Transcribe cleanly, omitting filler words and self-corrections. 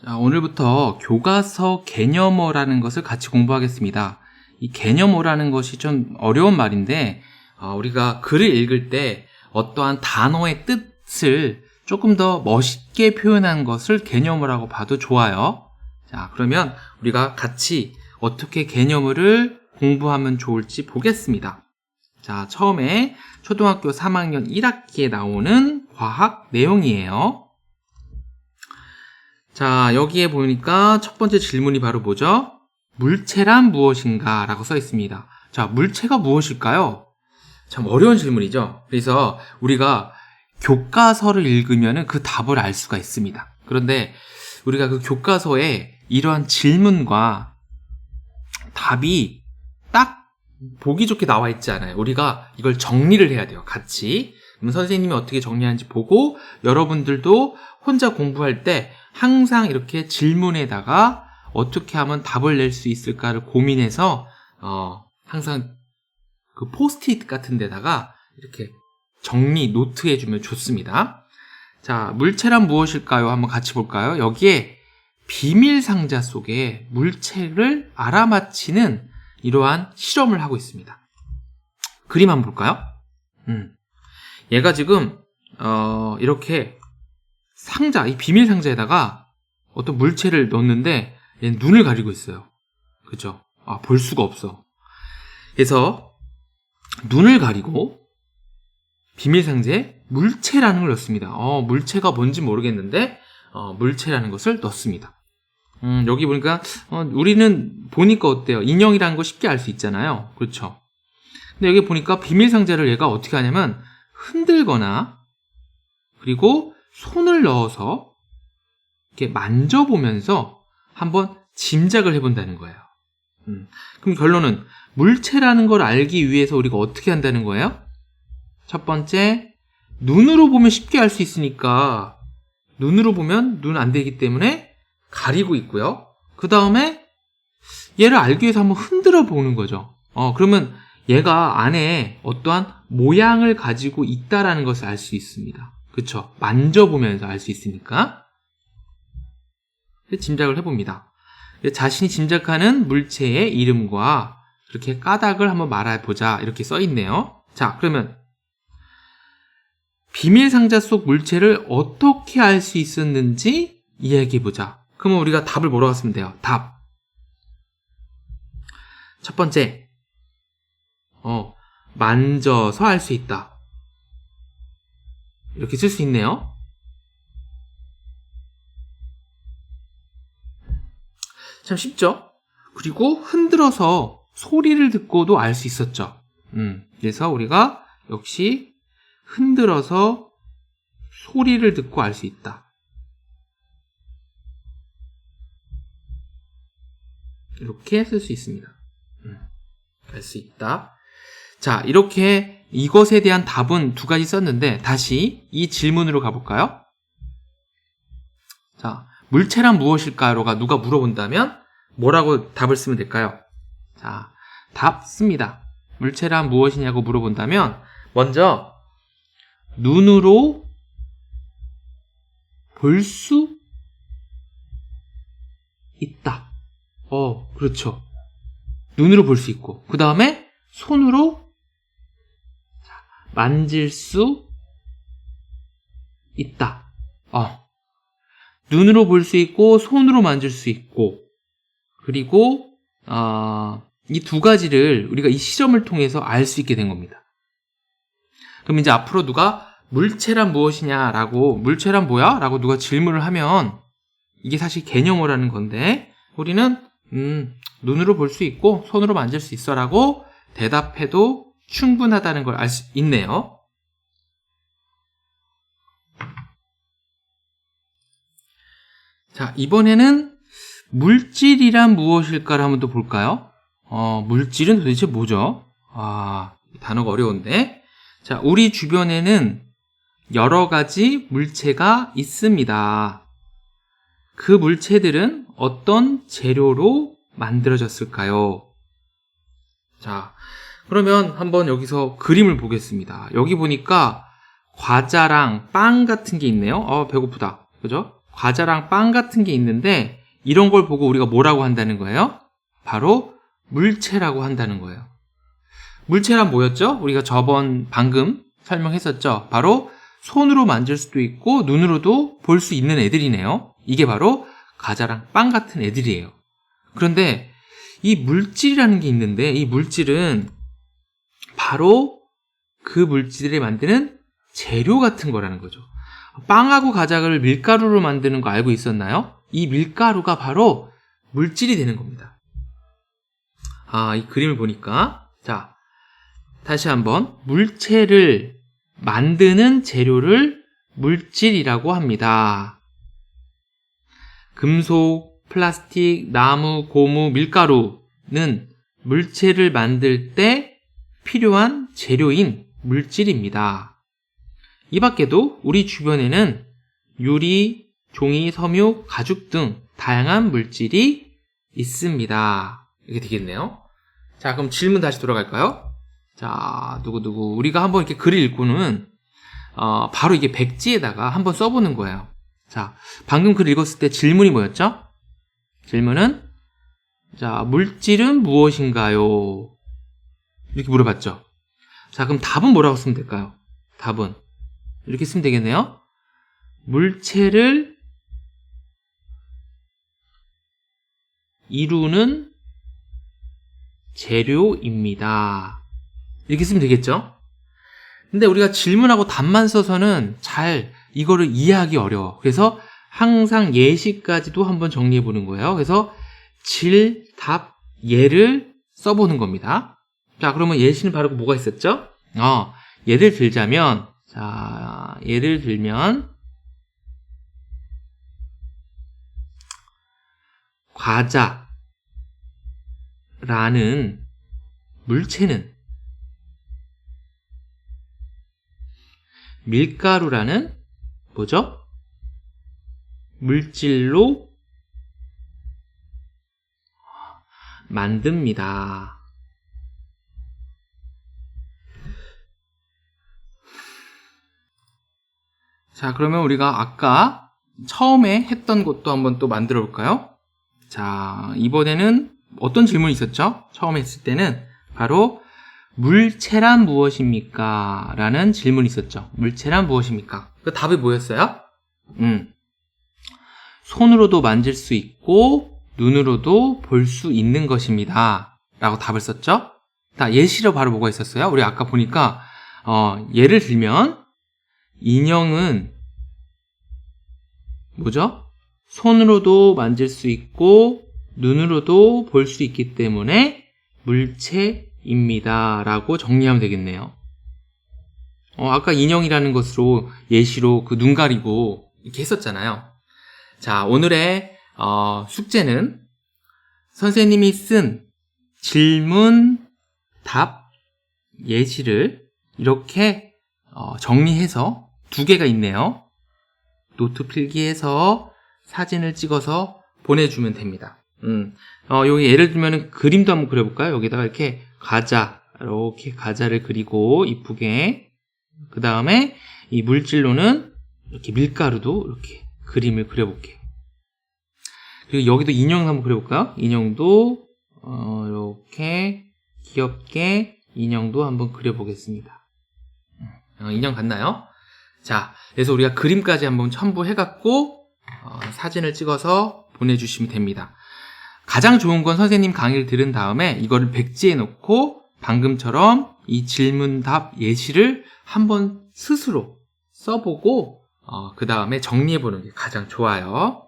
자, 오늘부터 교과서 개념어라는 것을 같이 공부하겠습니다. 이 개념어라는 것이 좀 어려운 말인데 우리가 글을 읽을 때 어떠한 단어의 뜻을 조금 더 멋있게 표현한 것을 개념어라고 봐도 좋아요. 자, 그러면 우리가 같이 어떻게 개념어를 공부하면 좋을지 보겠습니다. 자, 처음에 초등학교 3학년 1학기에 나오는 과학 내용이에요. 자, 여기에 보니까 첫 번째 질문이 바로 뭐죠? 물체란 무엇인가? 라고 써 있습니다. 자, 물체가 무엇일까요? 참 어려운 질문이죠. 그래서 우리가 교과서를 읽으면 그 답을 알 수가 있습니다. 그런데 우리가 그 교과서에 이러한 질문과 답이 딱 보기 좋게 나와 있지 않아요. 우리가 이걸 정리를 해야 돼요. 같이. 그럼 선생님이 어떻게 정리하는지 보고 여러분들도 혼자 공부할 때 항상 이렇게 질문에다가 어떻게 하면 답을 낼 수 있을까를 고민해서 항상 그 포스트잇 같은 데다가 이렇게 정리, 노트해주면 좋습니다. 자, 물체란 무엇일까요? 한번 같이 볼까요? 여기에 비밀상자 속에 물체를 알아맞히는 이러한 실험을 하고 있습니다. 그림 한번 볼까요? 얘가 지금 이렇게 상자, 이 비밀 상자에다가 어떤 물체를 넣었는데 얘는 눈을 가리고 있어요. 그죠? 볼 수가 없어. 그래서 눈을 가리고 비밀 상자에 물체라는 걸 넣습니다. 물체가 뭔지 모르겠는데 물체라는 것을 넣습니다. 여기 보니까 우리는 보니까 어때요? 인형이라는 거 쉽게 알 수 있잖아요. 그렇죠? 근데 여기 보니까 비밀 상자를 얘가 어떻게 하냐면 흔들거나 그리고 손을 넣어서 이렇게 만져보면서 한번 짐작을 해본다는 거예요. 그럼 결론은 물체라는 걸 알기 위해서 우리가 어떻게 한다는 거예요? 첫 번째, 눈으로 보면 쉽게 알 수 있으니까 눈으로 보면 눈 안 되기 때문에 가리고 있고요. 그 다음에 얘를 알기 위해서 한번 흔들어 보는 거죠. 그러면 얘가 안에 어떠한 모양을 가지고 있다라는 것을 알 수 있습니다. 그쵸? 만져보면서 알 수 있으니까. 짐작을 해봅니다. 자신이 짐작하는 물체의 이름과 이렇게 까닭을 한번 말해보자. 이렇게 써있네요. 자, 그러면 비밀 상자 속 물체를 어떻게 알 수 있었는지 이야기해보자. 그러면 우리가 답을 뭐라고 쓰면 돼요? 답. 첫 번째, 만져서 알 수 있다. 이렇게 쓸 수 있네요. 참 쉽죠? 그리고 흔들어서 소리를 듣고도 알 수 있었죠. 그래서 우리가 역시 흔들어서 소리를 듣고 알 수 있다. 이렇게 쓸 수 있습니다. 알 수 있다. 자, 이렇게 이것에 대한 답은 두 가지 썼는데 다시 이 질문으로 가볼까요? 자, 물체란 무엇일까요가 누가 물어본다면 뭐라고 답을 쓰면 될까요? 자, 답 씁니다. 물체란 무엇이냐고 물어본다면 먼저 눈으로 볼 수 있다. 그렇죠. 눈으로 볼 수 있고 그 다음에 손으로 만질 수 있다. 눈으로 볼 수 있고 손으로 만질 수 있고 그리고 이 두 가지를 우리가 이 실험을 통해서 알 수 있게 된 겁니다. 그럼 이제 앞으로 누가 물체란 무엇이냐라고 물체란 뭐야? 라고 누가 질문을 하면 이게 사실 개념어라는 건데 우리는 눈으로 볼 수 있고 손으로 만질 수 있어 라고 대답해도 충분하다는 걸 알 수 있네요. 자, 이번에는 물질이란 무엇일까를 한번 또 볼까요? 물질은 도대체 뭐죠? 단어가 어려운데. 자, 우리 주변에는 여러 가지 물체가 있습니다. 그 물체들은 어떤 재료로 만들어졌을까요? 자, 그러면 한번 여기서 그림을 보겠습니다. 여기 보니까 과자랑 빵 같은 게 있네요. 배고프다. 그죠? 과자랑 빵 같은 게 있는데 이런 걸 보고 우리가 뭐라고 한다는 거예요? 바로 물체라고 한다는 거예요. 물체란 뭐였죠? 우리가 방금 설명했었죠. 바로 손으로 만질 수도 있고 눈으로도 볼 수 있는 애들이네요. 이게 바로 과자랑 빵 같은 애들이에요. 그런데 이 물질이라는 게 있는데 이 물질은 바로 그 물질을 만드는 재료 같은 거라는 거죠. 빵하고 과자를 밀가루로 만드는 거 알고 있었나요? 이 밀가루가 바로 물질이 되는 겁니다. 이 그림을 보니까 자, 다시 한번 물체를 만드는 재료를 물질이라고 합니다. 금속, 플라스틱, 나무, 고무, 밀가루는 물체를 만들 때 필요한 재료인 물질입니다. 이 밖에도 우리 주변에는 유리, 종이, 섬유, 가죽 등 다양한 물질이 있습니다. 이렇게 되겠네요. 자, 그럼 질문 다시 돌아갈까요? 자, 누구누구. 우리가 한번 이렇게 글을 읽고는, 바로 이게 백지에다가 한번 써보는 거예요. 자, 방금 글 읽었을 때 질문이 뭐였죠? 질문은, 자, 물질은 무엇인가요? 이렇게 물어봤죠. 자, 그럼 답은 뭐라고 쓰면 될까요? 답은. 이렇게 쓰면 되겠네요. 물체를 이루는 재료입니다. 이렇게 쓰면 되겠죠? 근데 우리가 질문하고 답만 써서는 잘 이거를 이해하기 어려워. 그래서 항상 예시까지도 한번 정리해 보는 거예요. 그래서 질, 답, 예를 써보는 겁니다. 자, 그러면 예시는 바로 뭐가 있었죠? 예를 들자면, 자, 예를 들면, 과자라는 물체는 밀가루라는 뭐죠? 물질로 만듭니다. 자, 그러면 우리가 아까 처음에 했던 것도 한번 또 만들어 볼까요? 자, 이번에는 어떤 질문이 있었죠? 처음 했을 때는 바로 물체란 무엇입니까? 라는 질문이 있었죠. 물체란 무엇입니까? 그 답이 뭐였어요? 손으로도 만질 수 있고 눈으로도 볼 수 있는 것입니다. 라고 답을 썼죠. 자, 예시로 바로 뭐가 있었어요? 우리 아까 보니까 예를 들면 인형은 뭐죠? 손으로도 만질 수 있고 눈으로도 볼 수 있기 때문에 물체입니다. 라고 정리하면 되겠네요. 아까 인형이라는 것으로 예시로 그 눈 가리고 이렇게 했었잖아요. 자, 오늘의 숙제는 선생님이 쓴 질문, 답, 예시를 이렇게 정리해서 2개가 있네요. 노트 필기해서 사진을 찍어서 보내주면 됩니다. 여기 예를 들면 그림도 한번 그려볼까요? 여기다가 이렇게 과자를 그리고 이쁘게. 그 다음에 이 물질로는 이렇게 밀가루도 이렇게 그림을 그려볼게요. 그리고 여기도 인형 한번 그려볼까요? 인형도 이렇게 귀엽게 인형도 한번 그려보겠습니다. 인형 같나요? 자, 그래서 우리가 그림까지 한번 첨부해갖고 사진을 찍어서 보내주시면 됩니다. 가장 좋은 건 선생님 강의를 들은 다음에 이거를 백지에 놓고 방금처럼 이 질문, 답, 예시를 한번 스스로 써보고 그 다음에 정리해보는 게 가장 좋아요.